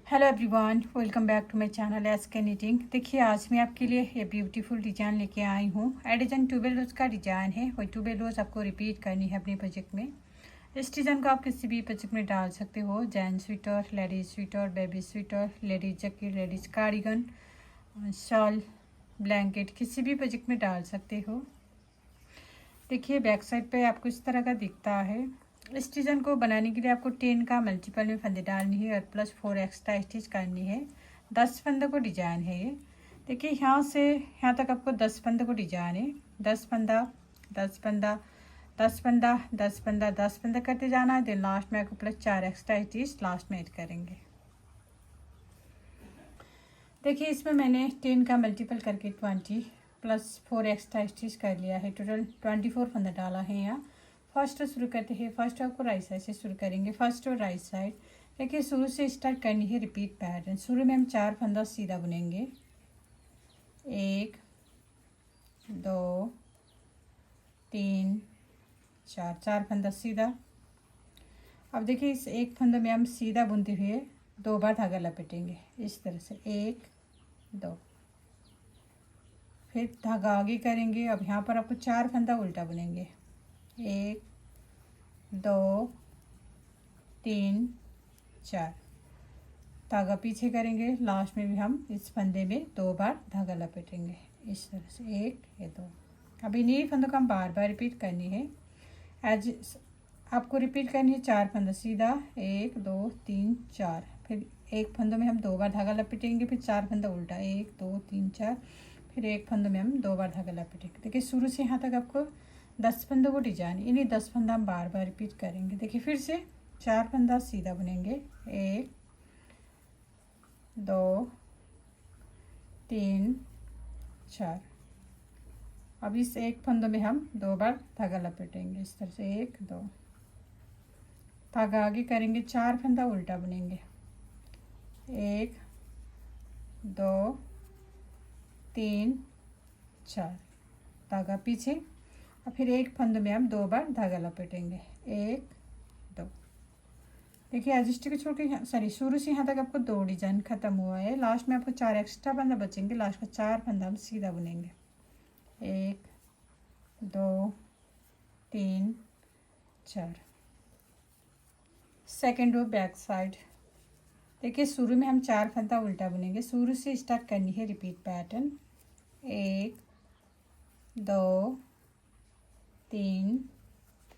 Hello everyone, welcome back to my channel S K knitting. देखिए आज मैं आपके लिए ये ब्यूटीफुल डिज़ाइन लेके आई हूँ। एडिजन 12 रोज का डिज़ाइन है और 12 रोज आपको रिपीट करनी है अपने प्रोजेक्ट में। इस डिज़ाइन को आप किसी भी प्रोजेक्ट में डाल सकते हो, gents sweater, ladies sweater, baby sweater, ladies jacket, ladies cardigan, shawl, blanket, किसी भी प्रोजेक्ट में डाल सकते हो। देखिए बैक साइड पे आपको इस तरह का दिखता है। इस डिज़ाइन को बनाने के लिए आपको 10 का मल्टीपल में फंदे डालनी है और प्लस 4 एक्स्ट्रा स्टिच करनी है। 10 फंदे को डिजाइन है ये। देखिए यहाँ से यहाँ तक आपको 10 फंदे को डिजाइन है। 10 फंदा, 10 फंदा, 10 फंदा, 10 फंदा, 10 फंदा करते जाना है। देन लास्ट में आपको प्लस 4 एक्स्ट्रा स्टिच लास्ट में ऐड करेंगे। देखिए इसमें मैंने 10 का मल्टीपल करके 20 प्लस 4 एक्स्ट्रा स्टिच कर लिया है। टोटल 24 फंदा डाला है यहाँ। फर्स्ट शुरू करते हैं। फर्स्ट आपको राइट साइड से शुरू करेंगे, फर्स्ट और राइट साइड। देखिए शुरू से स्टार्ट करनी है रिपीट पैटर्न। शुरू में हम 4 फंदा सीधा बुनेंगे, 1 2 3 4, 4 फंदा सीधा। अब देखिए इस एक फंदे में हम सीधा बुनते हुए 2 बार धागा लपेटेंगे इस तरह से, 1 2, फिर धागा आगे करेंगे। अब यहाँ पर आपको 4 फंदा उल्टा बुनेंगे, 1 2 3 4, धागा पीछे करेंगे। लास्ट में भी हम इस फंदे में 2 बार धागा लपेटेंगे इस तरह से, 1 या 2। अब इन्हीं फंदों को हम बार बार रिपीट करनी है। एज आपको रिपीट करनी है 4 फंदा सीधा, 1 2 3 4, फिर एक फंदों में हम 2 बार धागा लपेटेंगे, फिर 4 फंदा उल्टा, 1 2 3 4, फिर एक फंदों में हम 2 बार धागा लपेटेंगे। देखिए शुरू से यहाँ तक आपको 10 फंदों को डिजाइन, इन्हीं 10 फंदा हम बार बार रिपीट करेंगे। देखिए फिर से 4 फंदा सीधा बुनेंगे, 1 2 3 4। अब इस एक फंदों में हम 2 बार धागा लपेटेंगे इस तरह से, 1 2, धागा आगे करेंगे, 4 फंदा उल्टा बुनेंगे, 1 2 3 4, धागा पीछे। और फिर एक फंदे में हम 2 बार धागा लपेटेंगे, 1 2। देखिए एडजस्ट को छोड़ के, सॉरी शुरू से यहाँ तक आपको 2 डिजाइन खत्म हुआ है। लास्ट में आपको 4 एक्स्ट्रा फंदा बचेंगे। लास्ट का 4 फंदा हम सीधा बुनेंगे, 1 2 3 4। Second row back side. देखिए शुरू में हम 4 फंदा उल्टा बुनेंगे। शुरू से स्टार्ट करनी है रिपीट पैटर्न, 1 2 3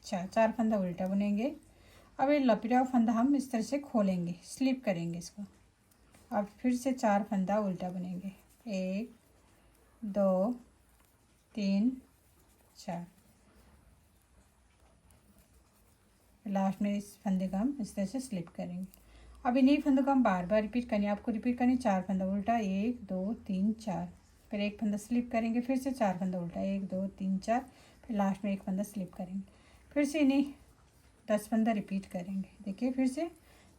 4, 4 फंदा उल्टा बुनेंगे। अब ये लपेटा हुआ फंदा हम इस तरह से खोलेंगे, स्लिप करेंगे इसको। अब फिर से 4 फंदा उल्टा बुनेंगे, 1 2 3 4। लास्ट में इस फंदे को हम इस तरह से स्लिप करेंगे। अब इन्हीं फंदों को हम बार बार रिपीट करनी है। आपको रिपीट करनी 4 फंदा उल्टा, 1 2 3 4, फिर एक फंदा स्लिप करेंगे, फिर से 4 फंदा उल्टा, 1 2 3 4, फिर लास्ट में एक फंदा स्लिप करेंगे। फिर से इन्हीं 10 फंदा रिपीट करेंगे। देखिए फिर से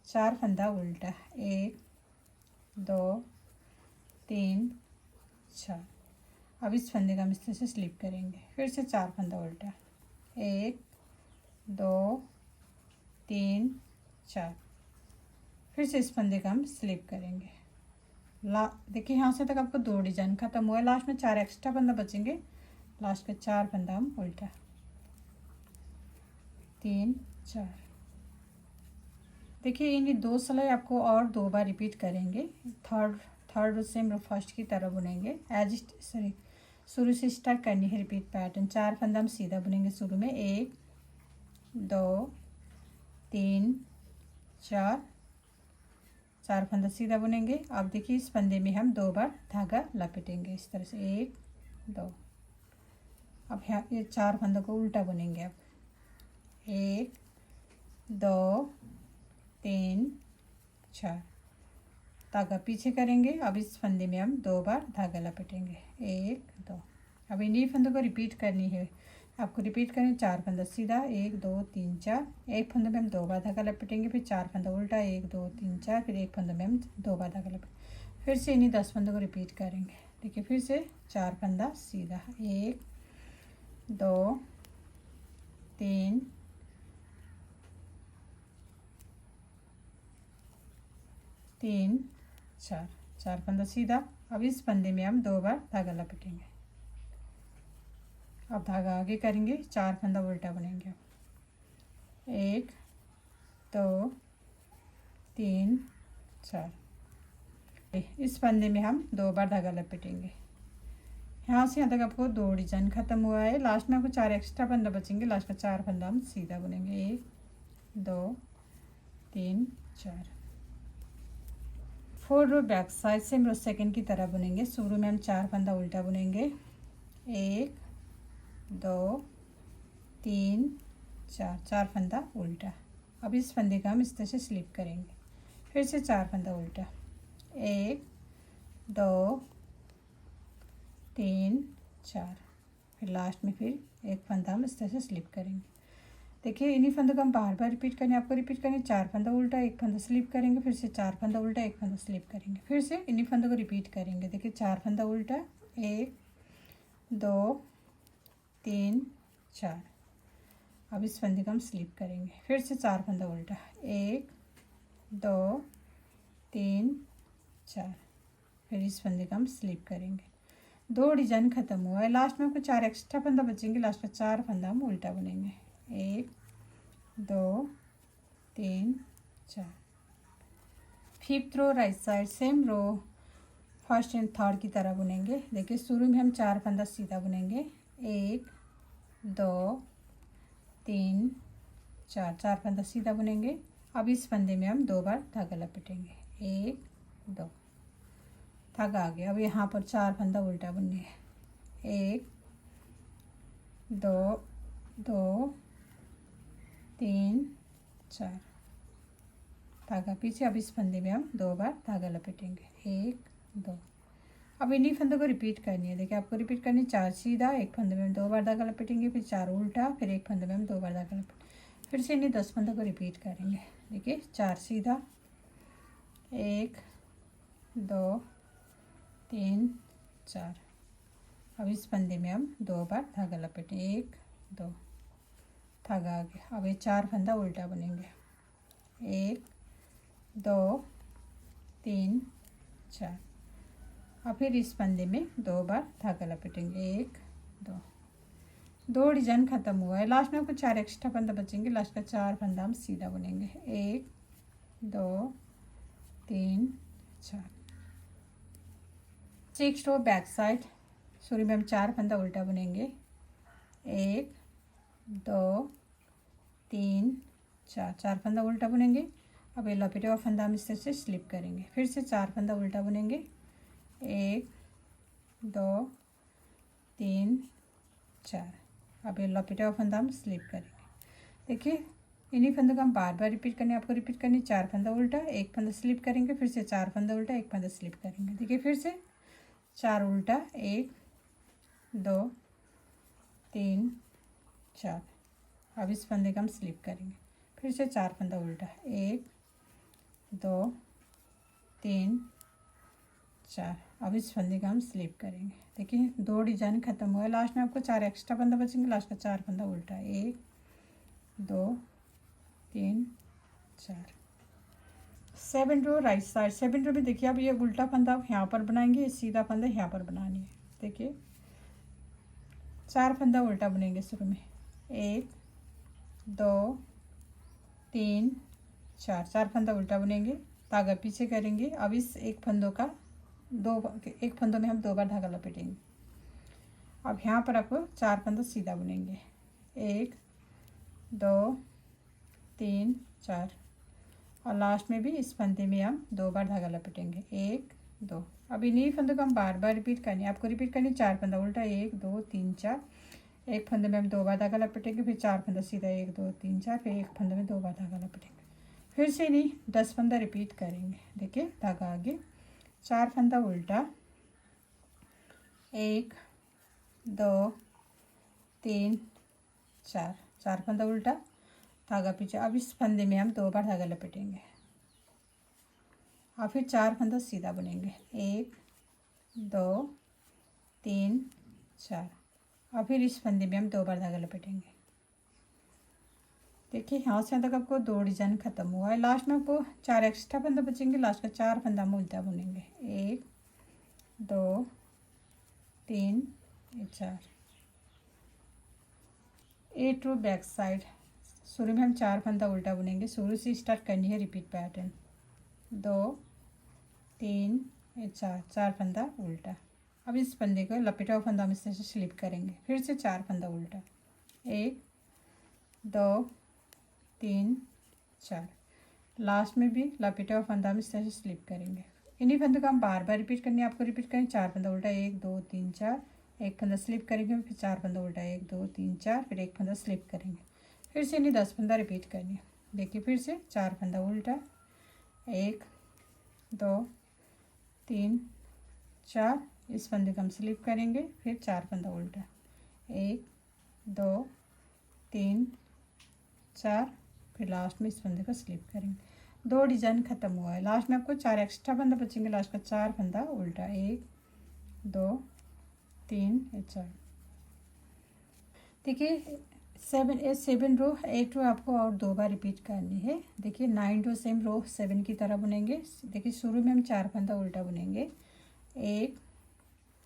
4 फंदा उल्टा, 1 2 3 4। अब इस फंदे का हम इस तरह से स्लिप करेंगे, फिर से 4 फंदा उल्टा, 1 2 3 4, फिर से इस फंदे का हम स्लिप करेंगे। देखिए यहाँ से तक आपको 2 डिजाइन खत्म हुआ है। लास्ट में 4 एक्स्ट्रा फंदा बचेंगे। लास्ट का 4 फंदा हम उल्टा, 3 4। देखिए इन 2 सिलाई आपको और 2 बार रिपीट करेंगे। थर्ड रो से फर्स्ट की तरह बुनेंगे। सॉरी शुरू से स्टार्ट करनी है रिपीट पैटर्न। 4 फंदा हम सीधा बुनेंगे शुरू में, 1 2 3 4, 4 फंदा सीधा बुनेंगे। अब देखिए इस फंदे में हम 2 बार धागा लपेटेंगे इस तरह से, 1 2। अब यहाँ ये 4 फंदों को उल्टा बुनेंगे। अब 1 2 3 4, धागा पीछे करेंगे। अब इस फंदे में हम 2 बार धागा लपेटेंगे, 1 2। अब इन्हीं फंदों को रिपीट करनी है। आपको रिपीट करें 4 फंदा सीधा, 1 2 3 4, एक फंदे में हम 2 बार धागा लपेटेंगे, फिर 4 फंदा उल्टा, 1 2 3 4, फिर एक फंदे में हम 2 बार धागा लपेटेंगे। फिर से इन्हीं 10 फंदों को रिपीट करेंगे। देखिए फिर से 4 फंदा सीधा, 1 2 3 4, 3 4, 4 फंदा सीधा। अब इस फंदे में हम 2 बार धागा लपेटेंगे। अब धागा आगे करेंगे, 4 फंदा उल्टा बुनेंगे। 1 2 3 4। इस फंदे में हम 2 बार धागा लपेटेंगे। यहाँ से यहाँ तक आपको 2 डिजाइन खत्म हुआ है। लास्ट में आपको 4 एक्स्ट्रा फंदा बचेंगे। लास्ट का 4 फंदा हम सीधा बुनेंगे। 1 2 3 4। 4 row back side same row second की तरह बुनेंगे। शुरू में हम 4 फंदा उल्टा बुनेंगे। 1 2 3 4, 4 फंदा उल्टा। अब इस फंदे का हम इस तरह से स्लिप करेंगे। फिर से 4 फंदा उल्टा। 1 2 3 4। फिर लास्ट में फिर एक फंदा हम इस तरह से स्लिप करेंगे। देखिए इन्हीं फंदों को हम बार बार रिपीट करेंगे। आपको रिपीट करेंगे, 4 फंदा उल्टा, एक फंदा स्लिप करेंगे, फिर से 4 फंदा उल्टा, एक फंदा स्लिप करेंगे, फिर से इन्हीं फंदों को रिपीट करेंगे। देखिए 4 फंदा उल्टा, 1 2 3 4। अब इस फंदे को हम स्लिप करेंगे। फिर से 4 फंदा उल्टा, 1 2 3 4। फिर इस फंदे का हम स्लिप करेंगे। 2 डिजाइन खत्म हुआ है। लास्ट में आपको 4 एक्स्ट्रा फंदा बचेंगे। लास्ट का 4 फंदा हम उल्टा बुनेंगे। 1 2 3 4। Fifth row right side same row first and third की तरह बुनेंगे। देखिए शुरू में हम 4 फंदा सीधा बुनेंगे। 1 2 3 4, 4 फंदा सीधा बुनेंगे। अब इस फंदे में हम 2 बार धागा लपेटेंगे। 1 2, धागा आ गया। अब यहाँ पर 4 फंदा उल्टा बुनने हैं। 1 2 2 3 4, धागा पीछे। अब इस फंदे में हम 2 बार धागा लपेटेंगे। 1 2। अब इन्हीं फंदों को रिपीट करनी है। देखिए आपको रिपीट करनी है। 4 सीधा, एक फंदे में हम 2 बार धागा लपेटेंगे, फिर 4 उल्टा, फिर एक फंदे में हम 2 बार धागा लपेटेंगे। फिर से इन्हीं 10 फंदों को रिपीट करेंगे। देखिए 4 सीधा, 1 2 3 4। अब इस फंदे में हम 2 बार धागा लपेटें। 1 2, धागा आ गया। अब ये 4 फंदा उल्टा बुनेंगे। 1 2 3 4। और फिर इस फंदे में 2 बार धागा लपेटेंगे। 1 2। 2 डिजाइन खत्म हुआ है। लास्ट में आपको 4 एक्स्ट्रा फंदा बचेंगे। लास्ट का 4 फंदा हम सीधा बुनेंगे। 1 2 3 4। 6 रो बैक साइड। शुरू में हम 4 फंदा उल्टा बुनेंगे। 1 2 3 4, 4 फंदा उल्टा बुनेंगे। अब ये लपेटे हुआ फंदा हम इस तरह से स्लिप करेंगे। फिर से 4 फंदा उल्टा बुनेंगे। 1 2 3 4। अब ये लपेटा हुआ फंदा हम स्लिप करेंगे। देखिए इन्हीं फंदों का हम बार बार रिपीट करने, आपको रिपीट करनी। 4 फंदा उल्टा, एक फंदा स्लिप करेंगे, फिर से 4 फंदा उल्टा, एक फंदा स्लिप करेंगे। देखिए फिर से 4 उल्टा, 1 2 3 4। अब इस फंदे का हम स्लिप करेंगे। फिर से 4 फंदा उल्टा, 1 2 3 4। अब इस फंदे का हम स्लिप करेंगे। देखिए 2 डिजाइन खत्म हुआ है। लास्ट में आपको 4 एक्स्ट्रा फंदा बचेंगे। लास्ट का 4 फंदा उल्टा, 1 2 3 4। 7 रो राइट साइड। 7 रो में देखिए अब ये उल्टा फंदा आप यहाँ पर बनाएंगे, सीधा फंदा यहाँ पर बनानी है। देखिए 4 फंदा उल्टा बुनेंगे शुरू में। 1 2 3 4, 4 फंदा उल्टा बुनेंगे, धागा पीछे करेंगे। अब इस एक फंदों का एक फंदों में हम 2 बार धागा लपेटेंगे। अब यहाँ पर आपको 4 फंदा सीधा बुनेंगे। 1 2 3 4। और लास्ट में भी इस फंदे में हम 2 बार धागा लपेटेंगे। 1 2। अब इन्हीं फंदों को हम बार बार रिपीट करनी है। आपको रिपीट करनी 4 फंदा उल्टा, 1 2 3 4। एक फंदे में हम 2 बार धागा लपेटेंगे, फिर 4 फंदा सीधा, 1 2 3 4, फिर एक फंदे में 2 बार धागा लपेटेंगे। फिर से नहीं 10 फंदा रिपीट करेंगे। देखिए धागा आगे, 4 फंदा उल्टा, 1 2 3 4, 4 फंदा उल्टा, धागा पीछे। अब इस फंदे में हम 2 बार धागा लपेटेंगे और फिर 4 फंदा सीधा बुनेंगे। 1 2 3 4। और फिर इस फंदे में हम 2 बार धागा लपेटेंगे। देखिए यहाँ से यहाँ तक आपको 2 डिजाइन ख़त्म हुआ है। लास्ट में आपको 4 एक्स्ट्रा फंदा बचेंगे, लास्ट का 4 फंदा में उल्टा बुनेंगे। 1 2 3 4। 8 रो बैक साइड। शुरू में हम 4 फंदा उल्टा बुनेंगे, शुरू से स्टार्ट करनी है रिपीट पैटर्न। 2 3 4, 4 फंदा उल्टा। अब इस फंदे को लपेटा हुआ फंदा हम इस तरह से स्लिप करेंगे, फिर से 4 फंदा उल्टा। 1 2 3 4। लास्ट में भी लपेटा हुआ फंदा हम इस तरह से स्लिप करेंगे। इन्हीं फंदों को हम बार बार रिपीट करनी है, आपको रिपीट करेंगे। 4 फंदा उल्टा, 1 2 3 4, एक फंदा स्लिप करेंगे, फिर 4 फंदा उल्टा, 1 2 3 4, फिर एक फंदा स्लिप करेंगे। फिर से इन्हीं 10 फंदा रिपीट करनी है। देखिए फिर से 4 फंदा उल्टा, 1 2 3 4, इस फंदे को हम स्लिप करेंगे, फिर 4 फंदा उल्टा, 1 2 3 4, फिर लास्ट में इस फंदे को स्लिप करेंगे। 2 डिजाइन ख़त्म हुआ है। लास्ट में आपको 4 एक्स्ट्रा फंदा बचेंगे, लास्ट का 4 फंदा उल्टा। 1 2 3 4। देखिए 7 रो 8 रो आपको और 2 बार रिपीट करनी है। देखिए 9 रो सेम रो 7 की तरह बुनेंगे। देखिए शुरू में हम 4 फंदा उल्टा बुनेंगे। 1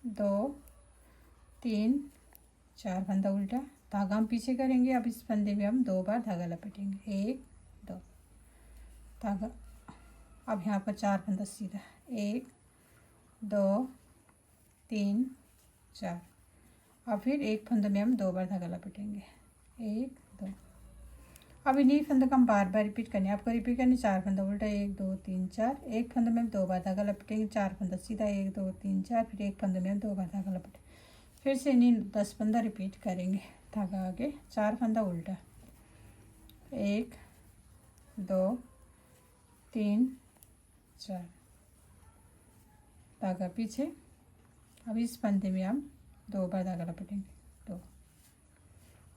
2 3 4 फंदा उल्टा, धागा हम पीछे करेंगे। अब इस फंदे में हम 2 बार धागा लपेटेंगे। 1 2 धागा। अब यहाँ पर 4 फंदा सीधा, 1 2 3 4। और फिर एक फंदे में हम 2 बार धागा लपेटेंगे, 1 2। अब इन्हीं फंदों को हम बार बार रिपीट करनी है, आपको रिपीट करनी। 4 फंदा उल्टा, 1 2 3 4, एक फंदे में हम 2 बार धागा लपेटेंगे। 4 फंदा सीधा, 1 2 3 4, फिर एक फंदे में हम 2 बार धागा लपेटेंगे। फिर से इन्हीं 10 फंदा रिपीट करेंगे। धागा आगे, 4 फंदा उल्टा, 1 2 3 4, धागा पीछे। अब इस फंदे में हम 2 बार धागा लपेटेंगे, 2।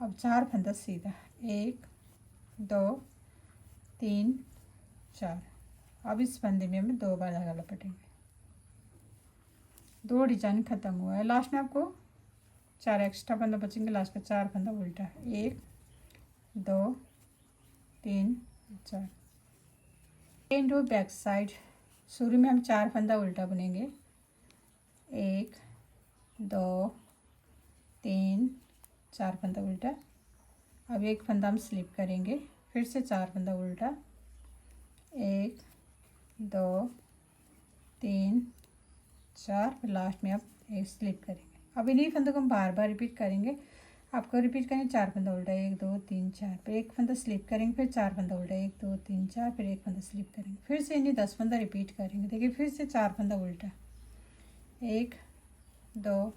अब 4 फंदा सीधा, 1 2 3 4। अब इस फंदे में हम 2 बार धागा लपेटेंगे। 2 डिजाइन ख़त्म हुआ है। लास्ट में आपको 4 एक्स्ट्रा फंदा बचेंगे, लास्ट का 4 फंदा उल्टा। 1 2 3 4। 10 रो बैक साइड। शुरू में हम 4 फंदा उल्टा बुनेंगे। 1 2 3 4 फंदा उल्टा। अब एक फंदा हम स्लिप करेंगे, फिर से 4 फंदा उल्टा, 1 2 3 4, फिर लास्ट में आप एक स्लिप करेंगे। अब इन्हीं फंदों को हम बार बार रिपीट करेंगे, आपको रिपीट करेंगे। 4 फंदा उल्टा, 1 2 3 4, फिर एक फंदा स्लिप करेंगे, फिर 4 फंदा उल्टा, 1 2 3 4, फिर एक फंदा स्लिप करेंगे। फिर से इन्हीं 10 फंदा रिपीट करेंगे। देखिए फिर से 4 फंदा उल्टा, 1 2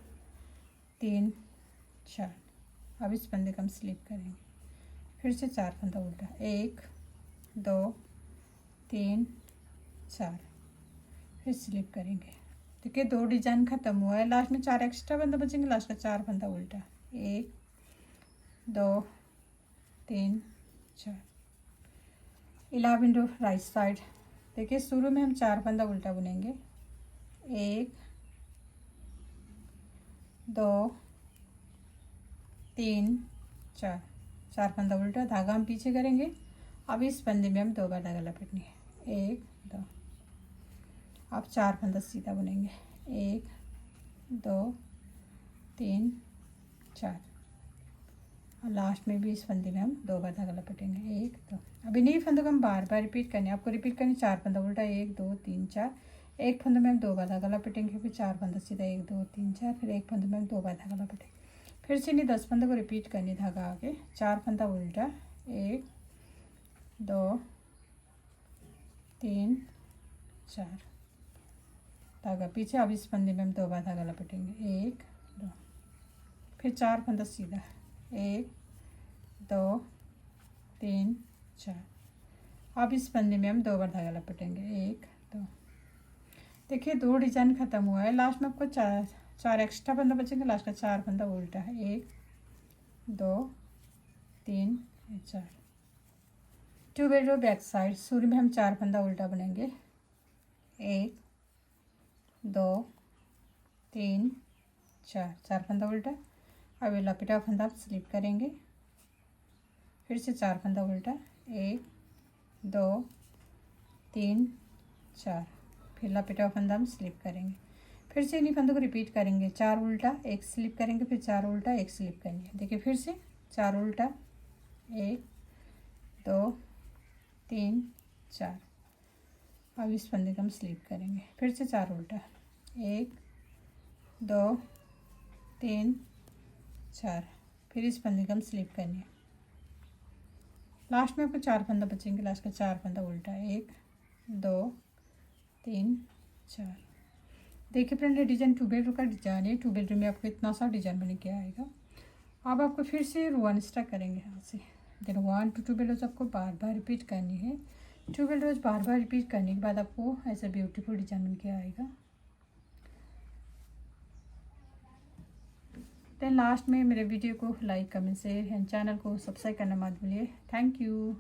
3 4। अब इस फंदे को हम स्लिप करेंगे, फिर से 4 फंदा उल्टा, 1 2 3 4, फिर स्लिप करेंगे। देखिए 2 डिजाइन ख़त्म हुआ है। लास्ट में 4 एक्स्ट्रा फंदा बचेंगे, लास्ट का 4 फंदा उल्टा, 1 2 3 4। 11 रो राइट साइड। देखिए शुरू में हम 4 फंदा उल्टा बुनेंगे। 1 2 3 4, 4 फंदा उल्टा, धागा हम पीछे करेंगे। अब इस फंदे में हम 2 बार धागा लपेटनी है, 1 2। अब 4 फंदा सीधा बुनेंगे, 1 2 3 4। और लास्ट में भी इस फंदे में हम 2 बार धागा लपेटेंगे, 1 2। अब इन्हीं फंदों को हम बार बार रिपीट करने हैं, आपको रिपीट करनी। 4 फंदा उल्टा, 1 2 3 4, एक फंदे में हम 2 बार धागा लपेटेंगे, फिर 4 फंदा सीधा, 1 2 3 4, फिर एक फंदे में हम 2 बार धागा लपेटेंगे। फिर से इन्हीं 10 फंदों को रिपीट करनी। धागा आगे, 4 फंदा उल्टा, 1 2 3 4, धागा पीछे। अब इस फंदे में हम 2 बार धागा लपेटेंगे, 1 2, फिर 4 फंदा सीधा, 1 2 3 4। अब इस फंदे में हम 2 बार धागा लपेटेंगे, 1 2। देखिए 2 डिजाइन ख़त्म हुआ है। लास्ट में आपको 4 एक्स्ट्रा फंदा बचेंगे, लास्ट का 4 फंदा उल्टा है, 1 2 3 4। 2 रो बैक साइड। शुरू में हम 4 फंदा उल्टा बुनेंगे, 1 2 3 4, 4 फंदा उल्टा। अब ये लपेटा फंदा स्लिप करेंगे, फिर से 4 फंदा उल्टा, 1 2 3 4, फिर लपेटा हुआ फंदा हम स्लिप करेंगे। फिर से इन्हीं फंदों को रिपीट करेंगे, 4 उल्टा 1 स्लिप करेंगे, फिर 4 उल्टा 1 स्लिप करेंगे। देखिए फिर से 4 उल्टा, 1 2 3 4। अब इस फंदे को हम स्लिप करेंगे, फिर से 4 उल्टा, 1 2 3 4, फिर इस फंदे को हम स्लिप करेंगे। लास्ट में आपको 4 फंदा बचेंगे, लास्ट का 4 फंदा उल्टा, 1 2 3 4। देखिए फ्रेंड, ये डिजाइन 2 बेडरूम का डिजाइन है। 2 बेडरूम में आपको इतना सा डिजाइन बन के आएगा। अब आपको फिर से वन स्टार्ट करेंगे यहाँ से। देन 1 to 2 रोज आपको बार बार रिपीट करनी है। 2 रोज बार बार रिपीट करने के बाद आपको ऐसा ब्यूटीफुल डिजाइन बन के आएगा। देन लास्ट में मेरे वीडियो को like, comment, share and channel को सब्सक्राइब करना मत भूलिए। Thank you.